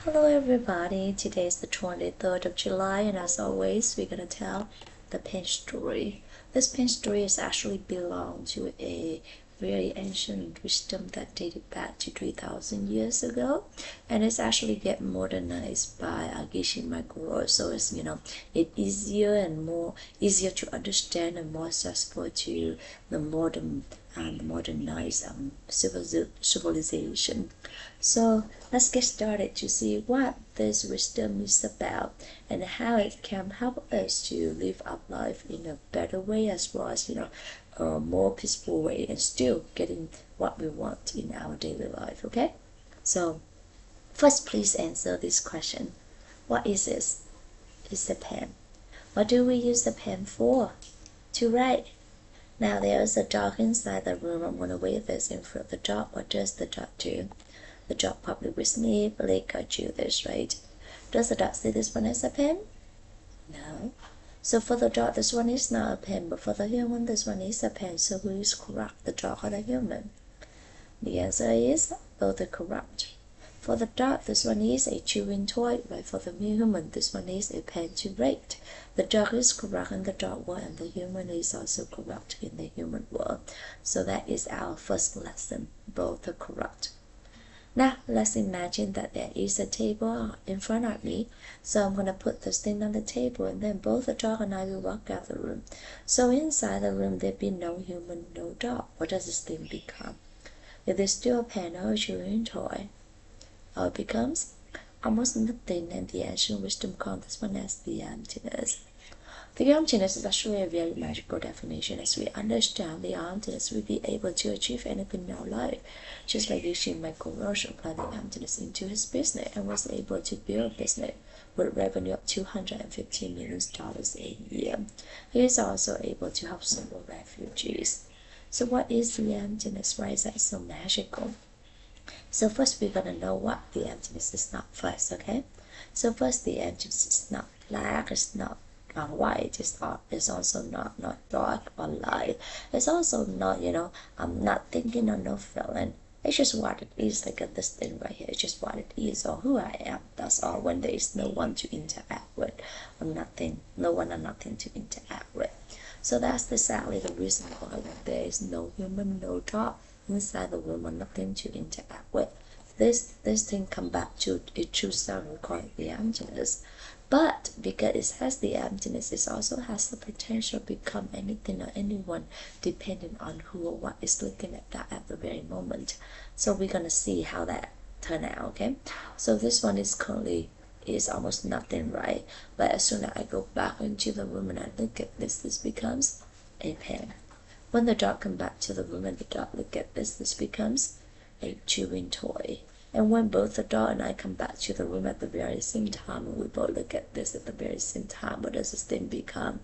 Hello everybody, today is the 23rd of July and as always we're gonna tell the pen story. This pen story is actually belong to a very ancient wisdom that dated back to 3,000 years ago, and it's actually get modernized by Geshe Michael, so it's it's easier to understand and more accessible to the modernized civilization. So let's get started to see what this wisdom is about and how it can help us to live our life in a better way, as well as a more peaceful way, and still getting what we want in our daily life. Okay, so first please answer this question: what is this? It's a pen. What do we use the pen for? To write. Now there's a dog inside the room. I'm gonna wave this in front of the dog. What does the dog do? The dog probably with me, Blake, I do this, right? Does the dog see this one as a pen? No. So for the dog, this one is not a pen, but for the human, this one is a pen. So who is correct, the dog or the human? The answer is both are correct. For the dog, this one is a chewing toy, right? For the human, this one is a pen to write. The dog is correct in the dog world, and the human is also correct in the human world. So that is our first lesson. Both are correct. Now let's imagine that there is a table in front of me. So I'm gonna put this thing on the table, and then both the dog and I will walk out the room. So inside the room there be no human, no dog. What does this thing become? It is still a pen or a chewing toy. Or it becomes almost nothing, and the ancient wisdom called this one as the emptiness. The emptiness is actually a very magical definition. As we understand the emptiness, we'll be able to achieve anything in our life. Just like Geshe Michael Roche applied the emptiness into his business and was able to build a business with revenue of $250 million a year. He is also able to help several refugees. So what is the emptiness? Why is that so magical? So first we're gonna know what the emptiness is not first, okay? So first, the emptiness is not black, it's not white, it's also not dark or light. It's also not, I'm not thinking or no feeling. It's just what it is, like this thing right here. It's just what it is, or who I am. That's all. When there is no one to interact with, or nothing, no one or nothing to interact with. So that's exactly the reason why when there is no human, no dog inside the room, or nothing to interact with, this thing come back to its true self, we call it the emptiness. But because it has the emptiness, it also has the potential to become anything or anyone, depending on who or what is looking at that at the very moment. So we're gonna see how that turn out. Okay, so this one is currently is almost nothing, right? But as soon as I go back into the room and I look at this becomes a pen. When the dog come back to the room and the dog look at this becomes a chewing toy. And when both the dog and I come back to the room at the very same time, and we both look at this at the very same time, what does this thing become?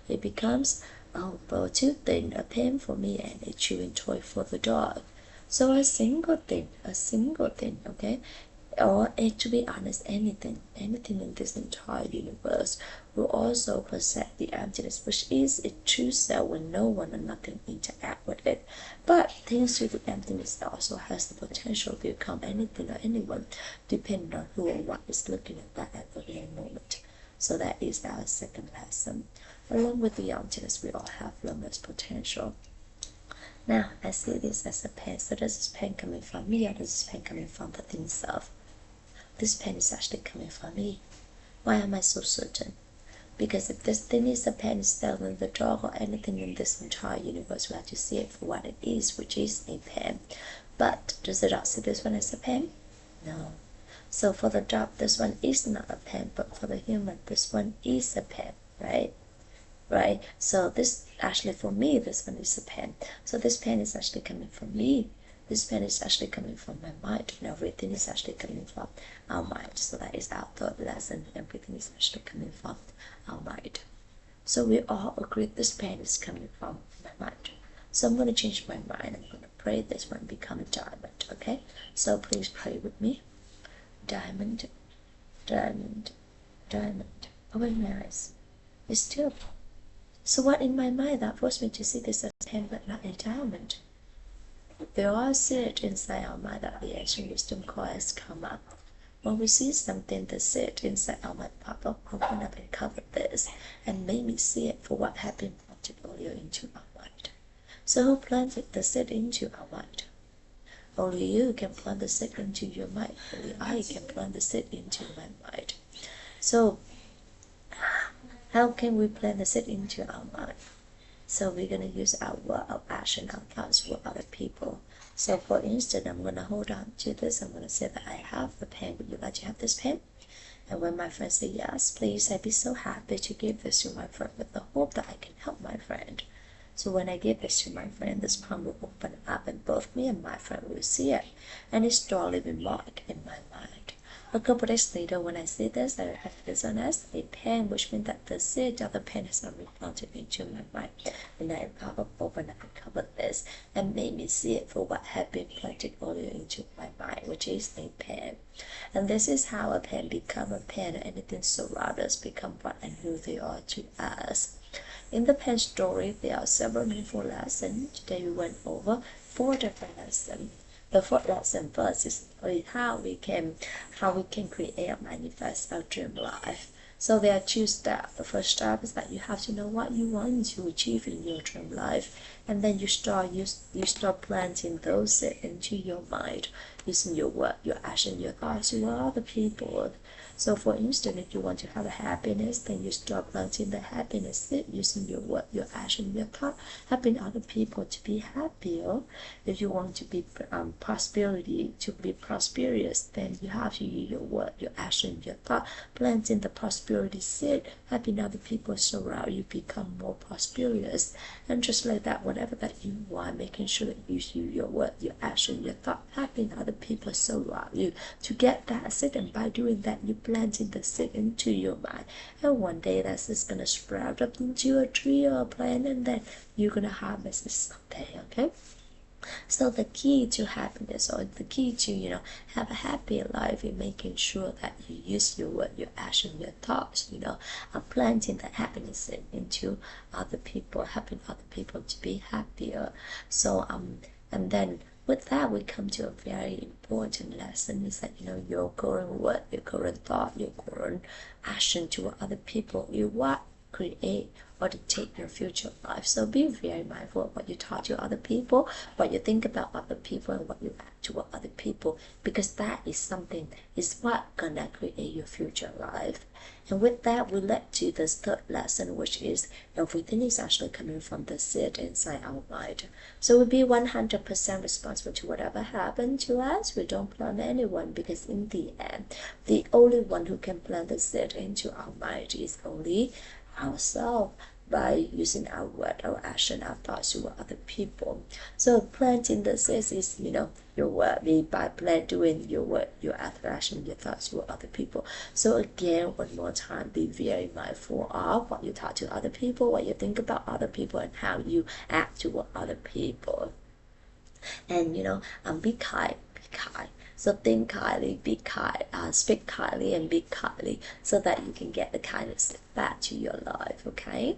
It becomes, both two things, a pen for me and a chewing toy for the dog. So a single thing, okay? Or to be honest, anything in this entire universe will also possess the emptiness, which is its true self when no one or nothing interact with it. But thanks to the emptiness, it also has the potential to become anything or anyone, depending on who or what is looking at that at the very moment. So that is our second lesson. Along with the emptiness, we all have limitless potential. Now, I see this as a pen. So does this pen coming from me, or does this pen coming from the thing itself? This pen is actually coming from me. Why am I so certain? Because if this thing is a pen itself, then the dog or anything in this entire universe, we have to see it for what it is, which is a pen. But does the dog see this one as a pen? No. So for the dog, this one is not a pen, but for the human, this one is a pen, right? Right? So this actually, for me, this one is a pen. So this pen is actually coming from me. This pen is actually coming from my mind, and everything is actually coming from our mind. So that is our third lesson. Everything is actually coming from our mind. So we all agree this pen is coming from my mind. So I'm going to change my mind. I'm going to pray this one become a diamond, okay? So please pray with me. Diamond, diamond, diamond. Open my eyes. It's still. So what in my mind that forced me to see this as a pen but not a diamond? We all see it inside our mind that the ancient wisdom call as karma. when we see something that sit inside our mind, Papa, open up and cover this and make me see it for what had been planted earlier into our mind. So who planted the seed into our mind? Only you can plant the seed into your mind. Only I can plant the seed into my mind. So how can we plant the seed into our mind? So we're going to use our word, our action, our thoughts with other people. So for instance, I'm going to hold on to this. I'm going to say that I have a pen. Would you like to have this pen? And when my friend say yes, please, I'd be so happy to give this to my friend with the hope that I can help my friend. So when I give this to my friend, this palm will open up and both me and my friend will see it. And it start leaving mark in my mind. A couple days later, when I see this, I have this on as a pen, which means that the seed of the pen has not replanted into my mind. And I open up and cover this and made me see it for what had been planted earlier into my mind, which is a pen. And this is how a pen become a pen, and anything surround us become what and who they are to us. In the pen story, there are several meaningful lessons. Today we went over 4 different lessons. The fourth lesson first is how we can create and manifest our dream life. So there are 2 steps. The first step is that you have to know what you want to achieve in your dream life, and then you start planting those into your mind, using your word, your action, your thoughts with other people. So for instance, if you want to have a happiness, then you start planting the happiness using your word, your action, your thought, helping other people to be happier. If you want to be prosperous, then you have to use your word, your action, your thought, planting the prosperity seed, helping other people surround you become more prosperous. And just like that, whatever that you want, making sure that you use your word, your action, your thought, helping other people surround you to get that seed. And by doing that, you planting the seed into your mind, and one day that's just gonna sprout up into a tree or a plant, and then you're gonna harvest it someday. Okay, so the key to happiness, or the key to have a happy life, is making sure that you use your word, your action, your thoughts, planting the happiness into other people, helping other people to be happier. So and then with that, we come to a very important lesson, is that your current word, your current thought, your current action to other people, you what create or dictate your future life. So be very mindful of what you talk to other people, what you think about other people, and what you act to other people, because that is what gonna create your future life. And with that, we led to this 3rd lesson, which is everything is actually coming from the seed inside our mind. So we'll be 100% responsible to whatever happened to us. We don't blame anyone, because in the end, the only one who can plant the seed into our mind is only ourselves, by using our word, our action, our thoughts to other people. So planting the seeds is your word, by doing your word, your action, your thoughts to other people. So again, one more time, be very mindful of what you talk to other people, what you think about other people, and how you act toward other people. And be kind. So think kindly, be kind, speak kindly, and be kindly, so that you can get the kindness back to your life. Okay.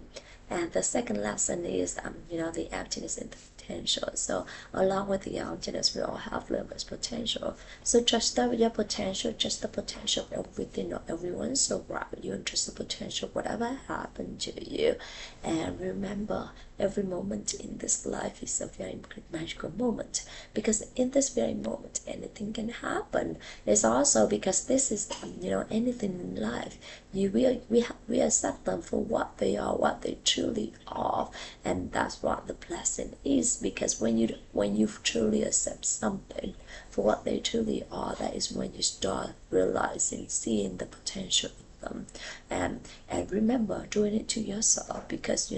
And the second lesson is the emptiness and the potential. So along with the emptiness, we all have limitless potential. So trust your potential, just the potential of everything or everyone surround you, and trust the potential whatever happened to you. And remember, every moment in this life is a very magical moment, because in this very moment anything can happen. It's also because this is anything in life, we accept them for what they are, what they truly are, and that's what the blessing is. Because when you truly accept something for what they truly are, that is when you start realizing, seeing the potential in them. And remember, doing it to yourself, because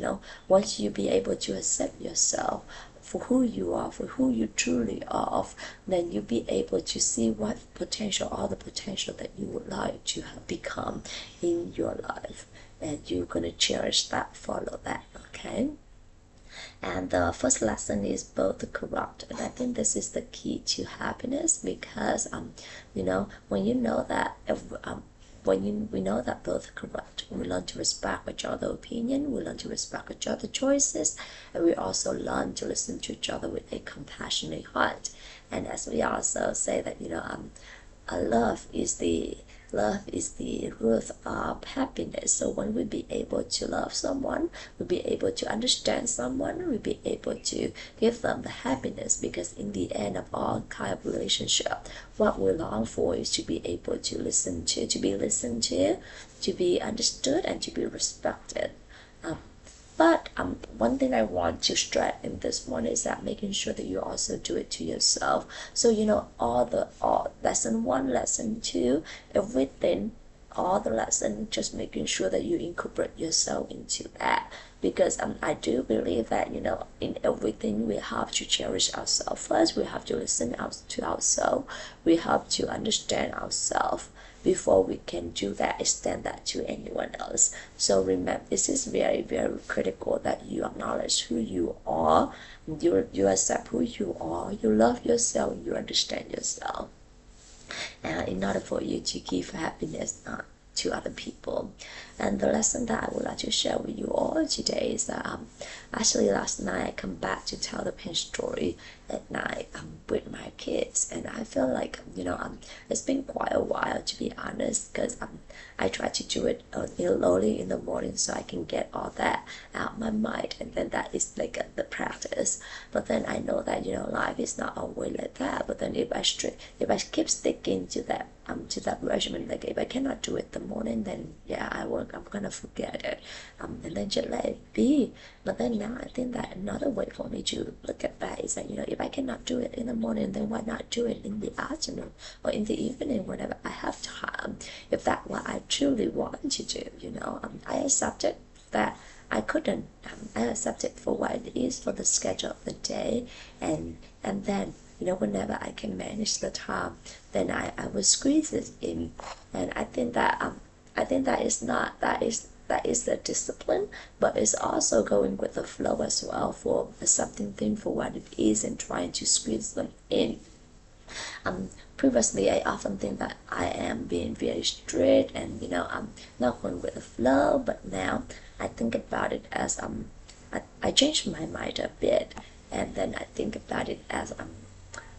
once you be able to accept yourself for who you are, for who you truly are, then you'll be able to see what potential, all the potential that you would like to have become in your life, and you're gonna cherish that, follow that. Okay. And the first lesson is both corrupt, and I think this is the key to happiness, because when you know that we know that both are correct, we learn to respect each other's opinion, we learn to respect each other's choices, and we also learn to listen to each other with a compassionate heart. And as we also say that love is the root of happiness. So when we be able to love someone, we'll be able to understand someone, we'll be able to give them the happiness, because in the end of all kind of relationship, what we long for is to be able to be listened to be understood, and to be respected. But one thing I want to stress in this one is that making sure that you also do it to yourself. So all lesson one, lesson two, everything, all the lesson, just making sure that you incorporate yourself into that. Because I do believe that in everything we have to cherish ourselves first. We have to listen to ourselves. We have to understand ourselves before we can do that, extend that to anyone else. So remember, this is very, very critical that you acknowledge who you are, you accept who you are, you love yourself, you understand yourself, in order for you to give happiness to other people. And the lesson that I would like to share with you all today is that actually last night I come back to tell the pain story at night with my kids, and I feel like it's been quite a while, to be honest, because I try to do it early in the morning so I can get all that out of my mind, and then that is like the practice. But then I know that life is not always like that. But then if I keep sticking to that regimen, like if I cannot do it in the morning, then yeah, I'm gonna forget it, and then just let it be. But then now I think that another way for me to look at that is that if I cannot do it in the morning, then why not do it in the afternoon or in the evening whenever I have time, if that's what I truly want to do. I accepted that I couldn't. I accept it for what it is, for the schedule of the day, and then whenever I can manage the time, then I will squeeze it in. And I think that is the discipline, but it's also going with the flow as well, for accepting things for what it is and trying to squeeze them in. Previously I often think that I am being very strict and I'm not going with the flow, but now I think about it as I changed my mind a bit, and then I think about it as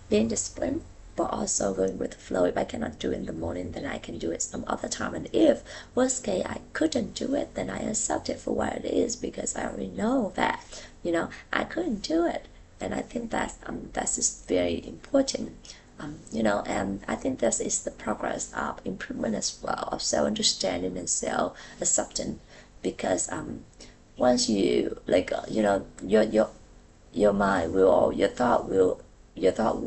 being disciplined, but also going with the flow. If I cannot do it in the morning, then I can do it some other time. And if worst case I couldn't do it, then I accept it for what it is, because I already know that I couldn't do it. And I think that is very important. And I think this is the progress of improvement as well, of self-understanding and self-acceptance. Because once you your mind will, your thought will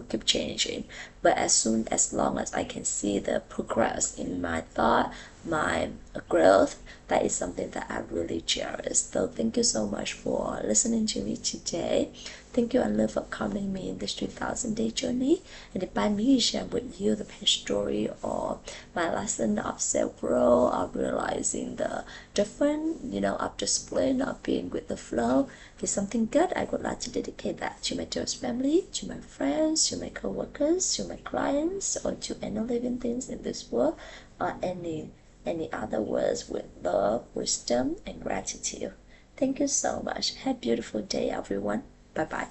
keep changing, but as long as I can see the progress in my thought, my growth, that is something that I really cherish. So thank you so much for listening to me today. Thank you, Anla, for accompanying me in this 3,000-day journey. And by me sharing with you the pain story or my lesson of self-growth, of realizing the difference, of discipline, of being with the flow, is something good, I would like to dedicate that to my dearest family, to my friends, to my co-workers, to my clients, or to any living things in this world, or any other words with love, wisdom, and gratitude. Thank you so much. Have a beautiful day, everyone. Bye bye.